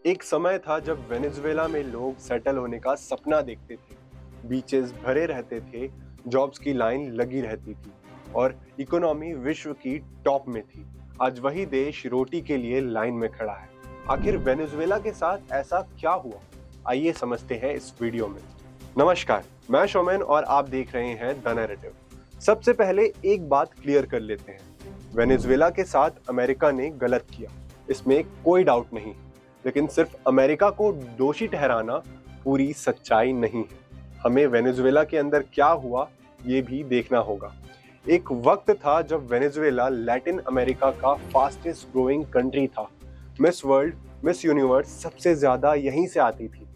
एक समय था जब वेनेजुएला में लोग सेटल होने का सपना देखते थे। बीचेस भरे रहते थे, जॉब्स की लाइन लगी रहती थी और इकोनॉमी विश्व की टॉप में थी। आज वही देश रोटी के लिए लाइन में खड़ा है। आखिर वेनेजुएला के साथ ऐसा क्या हुआ? आइए समझते हैं इस वीडियो में। नमस्कार, मैं शोमेन और आप देख रहे हैं द नैरेटिव। सबसे पहले एक बात क्लियर कर लेते हैं। वेनेजुएला के साथ अमेरिका ने गलत किया, इसमें कोई डाउट नहीं, लेकिन सिर्फ अमेरिका को दोषी ठहराना पूरी सच्चाई नहीं है। हमें वेनेजुएला के अंदर क्या हुआ ये भी देखना होगा। एक वक्त था जब वेनेजुएला लैटिन अमेरिका का फास्टेस्ट ग्रोइंग कंट्री था। मिस वर्ल्ड, मिस यूनिवर्स सबसे ज्यादा यहीं से आती थी।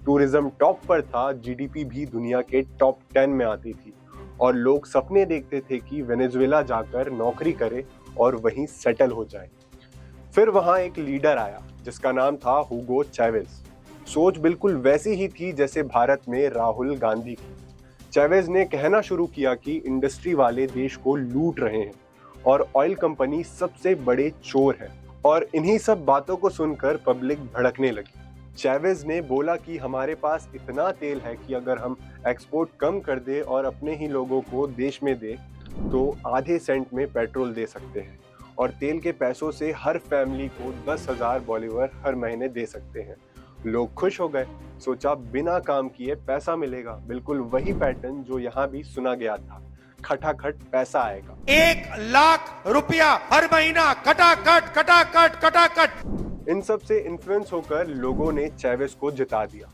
टूरिज्म टॉप पर था, जीडीपी भी दुनिया के टॉप 10 में आती थी और लोग सपने देखते थे कि वेनेजुएला जाकर नौकरी करे और वहीं सेटल हो जाए। फिर वहां एक लीडर आया जिसका नाम था हुगो चैवेज। सोच बिल्कुल वैसी ही थी जैसे भारत में राहुल गांधी की। चैवेज ने कहना शुरू किया कि इंडस्ट्री वाले देश को लूट रहे हैं और ऑयल कंपनी सबसे बड़े चोर हैं। और इन्हीं सब बातों को सुनकर पब्लिक भड़कने लगी। चैवेज ने बोला कि हमारे पास इतना तेल है कि अगर हम एक्सपोर्ट कम कर दे और अपने ही लोगों को देश में दे तो आधे सेंट में पेट्रोल दे सकते हैं और तेल के पैसों से हर फैमिली को 10,000 बॉलीवर हर महीने दे सकते हैं। लोग खुश हो गए, सोचा बिना काम किए पैसा मिलेगा। बिल्कुल वही पैटर्न जो यहाँ भी सुना गया था, खटाखट पैसा आएगा। 1 लाख रुपया हर महीना, खटाखट खटाखट खटाखट। इन सब से इन्फ्लुएंस होकर लोगों ने चैवेज को जिता दिया।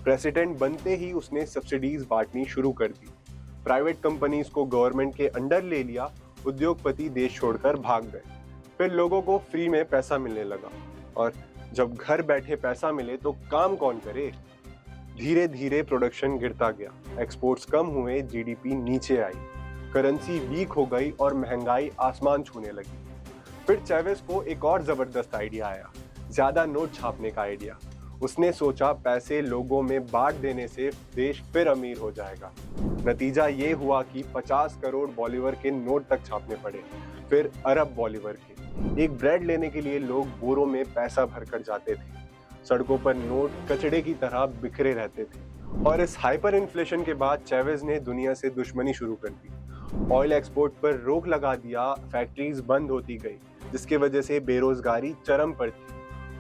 प्रेसिडेंट बनते ही उसने सब्सिडीज बांटनी शुरू कर दी, प्राइवेट कंपनीज को गवर्नमेंट के अंडर ले लिया, उद्योगपति देश छोड़कर भाग गए। फिर लोगों को फ्री में पैसा मिलने लगा और जब घर बैठे पैसा मिले तो काम कौन करे? धीरे धीरे प्रोडक्शन गिरता गया, एक्सपोर्ट्स कम हुए, जीडीपी नीचे आई, करेंसी वीक हो गई और महंगाई आसमान छूने लगी। फिर चैवेज को एक और जबरदस्त आइडिया आया, ज्यादा नोट छापने का आइडिया। उसने सोचा पैसे लोगों में बांट देने से देश फिर अमीर हो जाएगा। नतीजा ये हुआ कि 50 करोड़ बॉलीवर के नोट तक छापने पड़े, फिर अरब बॉलीवर के। एक ब्रेड लेने के लिए लोग बोरों में पैसा भरकर जाते थे। सड़कों पर नोट कचड़े की तरह बिखरे रहते थे। और इस हाइपर इन्फ्लेशन के बाद चैवेज ने दुनिया से दुश्मनी शुरू कर दी। ऑयल एक्सपोर्ट पर रोक लगा दिया, फैक्ट्रीज बंद होती गई, जिसकी वजह से बेरोजगारी चरम पर थी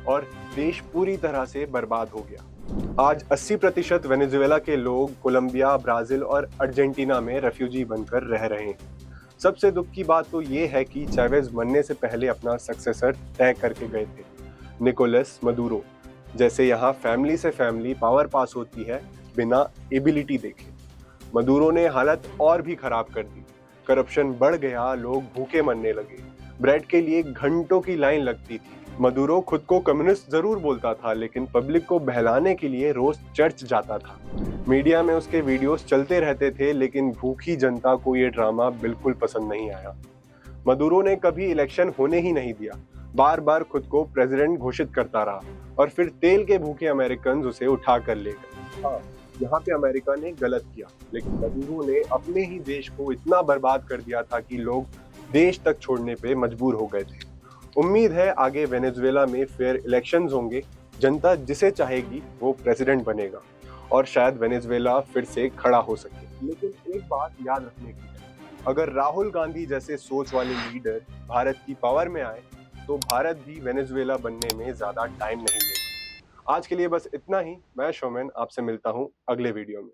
और देश पूरी तरह से बर्बाद हो गया। आज 80% वेनेजुएला के लोग कोलंबिया, ब्राजील और अर्जेंटीना में रेफ्यूजी बनकर रह रहे हैं। सबसे दुख की बात तो ये है कि चैवेज मरने से पहले अपना सक्सेसर तय करके गए थे, निकोलस मदुरो। जैसे यहाँ फैमिली से फैमिली पावर पास होती है बिना एबिलिटी देखे, मदुरो ने हालत और भी खराब कर दी। करप्शन बढ़ गया, लोग भूखे मरने लगे, ब्रेड के लिए घंटों की लाइन लगती थी। मदुरो खुद को कम्युनिस्ट जरूर बोलता था, लेकिन पब्लिक को बहलाने के लिए रोज चर्च जाता था। मीडिया में उसके वीडियोस चलते रहते थे, लेकिन भूखी जनता को ये ड्रामा बिल्कुल पसंद नहीं आया। मदुरो ने कभी इलेक्शन होने ही नहीं दिया, बार बार खुद को प्रेसिडेंट घोषित करता रहा और फिर तेल के भूखे अमेरिकन उसे उठा कर ले गए। हाँ, यहाँ पे अमेरिका ने गलत किया, लेकिन मदुरो ने अपने ही देश को इतना बर्बाद कर दिया था कि लोग देश तक छोड़ने पे मजबूर हो गए थे। उम्मीद है आगे वेनेजुएला में फेयर इलेक्शंस होंगे, जनता जिसे चाहेगी वो प्रेसिडेंट बनेगा और शायद वेनेजुएला फिर से खड़ा हो सके। लेकिन एक बात याद रखने की है, अगर राहुल गांधी जैसे सोच वाले लीडर भारत की पावर में आए तो भारत भी वेनेजुएला बनने में ज्यादा टाइम नहीं लेगा। आज के लिए बस इतना ही। मैं शोमेन आपसे मिलता हूँ अगले वीडियो में।